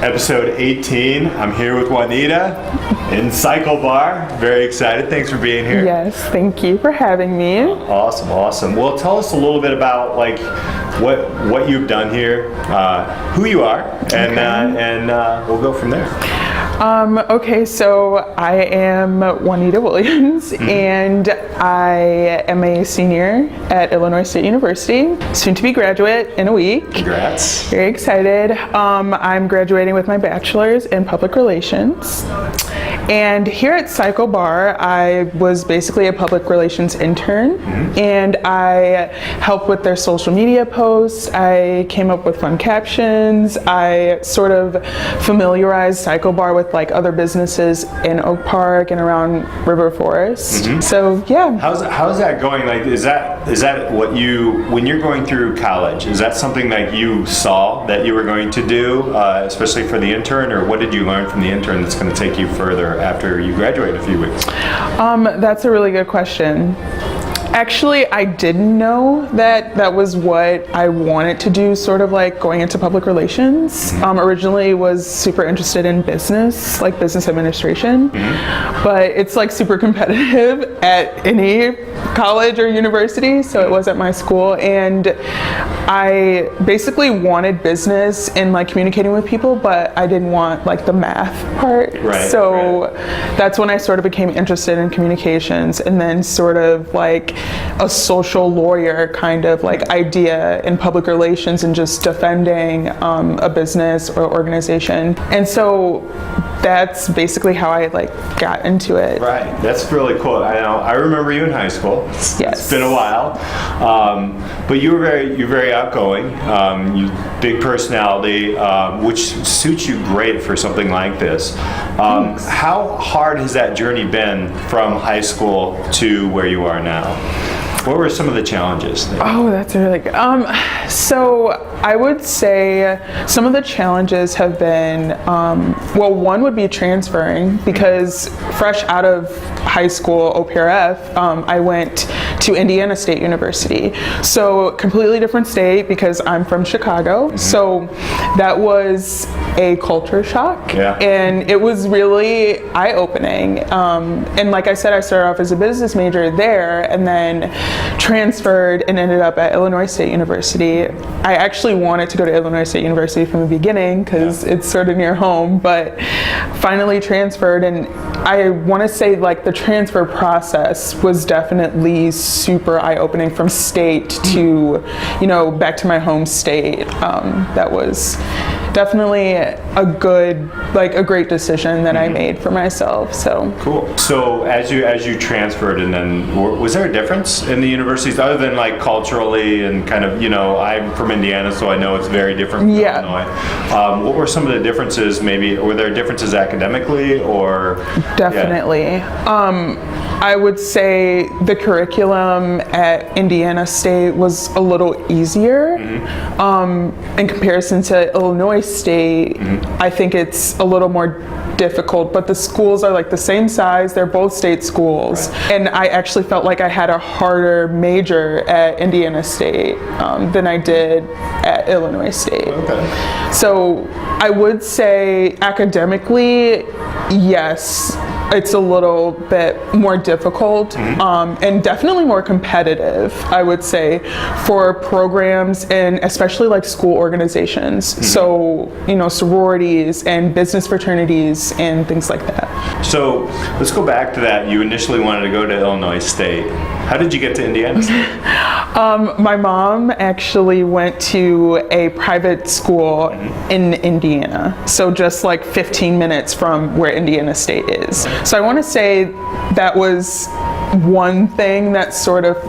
Episode 18. I'm here with Juanita in Cycle Bar. Very excited. Thanks for being here. Yes, thank you for having me. Awesome. Well, tell us a little bit about what you've done here, who you are, and we'll go from there. Okay, so I am Juanita Williams, and I am a senior at Illinois State University, soon to be graduate in a week. Congrats. Very excited. I'm graduating with my bachelor's in public relations. And here at Cycle Bar, I was basically a public relations intern, and I helped with their social media posts. I came up with fun captions. I sort of familiarized Cycle Bar with like other businesses in Oak Park and around River Forest. So yeah. How's that going? Like, is that what when you're going through college, is that something that you saw that you were going to do, especially for the intern, or what did you learn from the intern that's going to take you further after you graduate in a few weeks? That's a really good question. Actually, I didn't know that was what I wanted to do, sort of like going into public relations. Originally was super interested in business, like business administration, but it's like super competitive at any college or university, so it was at my school, and I basically wanted business and like communicating with people, but I didn't want like the math part. So that's when I sort of became interested in communications, and then sort of like a social lawyer kind of like idea in public relations and just defending a business or organization. And so that's basically how I like got into it. Right, that's really cool. I remember you in high school. Yes. It's been a while, but you're very outgoing. You big personality, which suits you great for something like this. How hard has that journey been from high school to where you are now? What were some of the challenges there? Oh, that's really good. So I would say some of the challenges have been, well, one would be transferring, because fresh out of high school, OPRF, I went to Indiana State University. So completely different state because I'm from Chicago. So that was a culture shock. And it was really eye-opening. And like I said, I started off as a business major there and then transferred and ended up at Illinois State University. I actually wanted to go to Illinois State University from the beginning because it's sort of near home, but finally transferred. And I want to say like the transfer process was definitely super eye-opening from state to, back to my home state. That was definitely a great decision that I made for myself. So cool. So as you transferred, and then was there a difference in the universities other than like culturally and kind of, I'm from Indiana, so I know it's very different from Illinois. What were some of the differences? Maybe were there differences academically or? Definitely. I would say the curriculum at Indiana State was a little easier in comparison to Illinois State. I think it's a little more difficult, but the schools are like the same size. They're both state schools. And I actually felt like I had a harder major at Indiana State than I did at Illinois State. So I would say academically, yes, it's a little bit more difficult and definitely more competitive, I would say, for programs and especially like school organizations. So, sororities and business fraternities and things like that. So let's go back to that. You initially wanted to go to Illinois State. How did you get to Indiana State? My mom actually went to a private school in Indiana. So just like 15 minutes from where Indiana State is. So I want to say that was one thing that sort of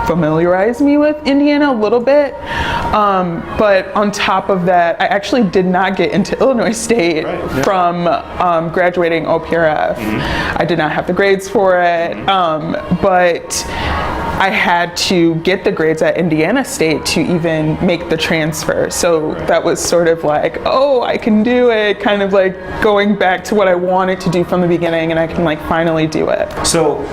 familiarized me with Indiana a little bit. But on top of that, I actually did not get into Illinois State from graduating OPRF. I did not have the grades for it, but I had to get the grades at Indiana State to even make the transfer. So that was sort of like, oh, I can do it, kind of like going back to what I wanted to do from the beginning, and I can like finally do it. So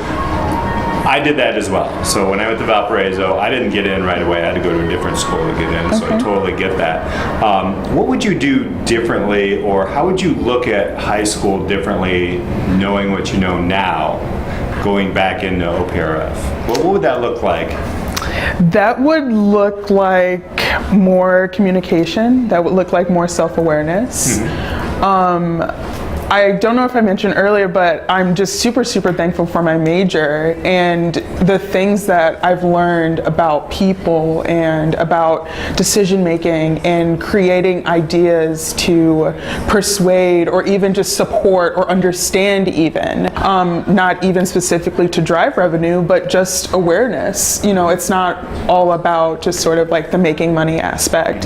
I did that as well. So when I went to Valparaiso, I didn't get in right away. I had to go to a different school to get in, so I totally get that. What would you do differently, or how would you look at high school differently, knowing what you know now, going back into OPRF? What would that look like? That would look like more communication. That would look like more self-awareness. I don't know if I mentioned earlier, but I'm just super, super thankful for my major and the things that I've learned about people and about decision making and creating ideas to persuade or even just support or understand even. Not even specifically to drive revenue, but just awareness. You know, it's not all about just sort of like the making money aspect.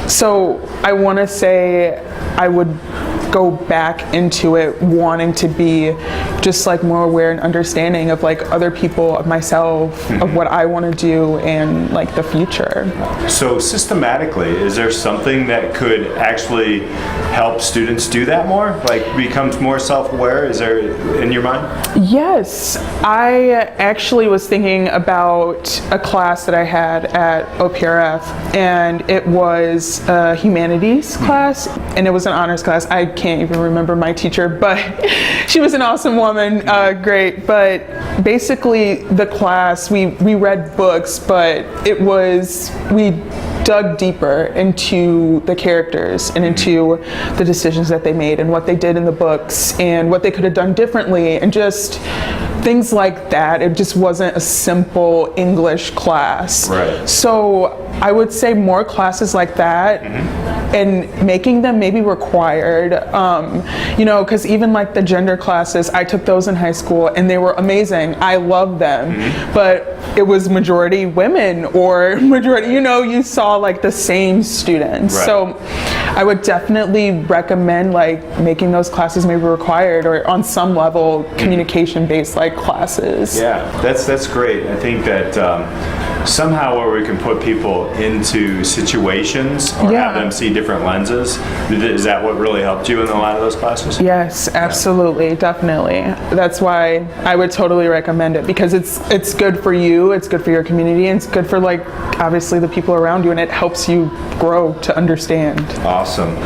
So I want to say I would go back into it wanting to be just like more aware and understanding of like other people, of myself, of what I want to do and like the future. So systematically, is there something that could actually help students do that more? Like becomes more self-aware? Is there in your mind? Yes, I actually was thinking about a class that I had at OPRF, and it was a humanities class, and it was an honors class. I can't even remember my teacher, but she was an awesome woman, great. But basically the class, we read books, but we dug deeper into the characters and into the decisions that they made and what they did in the books and what they could have done differently and just things like that. It just wasn't a simple English class. Right. So I would say more classes like that and making them maybe required, you know, because even like the gender classes, I took those in high school and they were amazing. I loved them, but it was majority women or majority, you know, you saw like the same students. Right. So I would definitely recommend like making those classes maybe required or on some level communication based like classes. Yeah, that's great. I think that somehow where we can put people into situations or have them see different lenses, is that what really helped you in a lot of those classes? Yes, absolutely, definitely. That's why I would totally recommend it, because it's good for you, it's good for your community, and it's good for like obviously the people around you, and it helps you grow to understand. Awesome.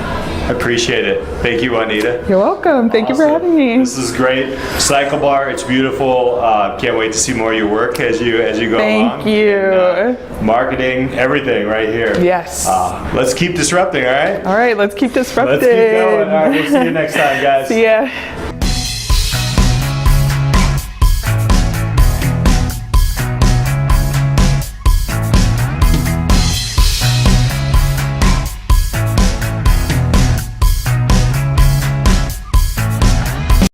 I appreciate it. Thank you, Juanita. You're welcome. Thank you for having me. This is great. Cycle Bar, it's beautiful. Can't wait to see more of your work as you go along. Thank you. And, marketing, everything right here. Yes. Let's keep disrupting, all right? All right, let's keep disrupting. Let's keep going. All right, we'll see you next time, guys. See ya.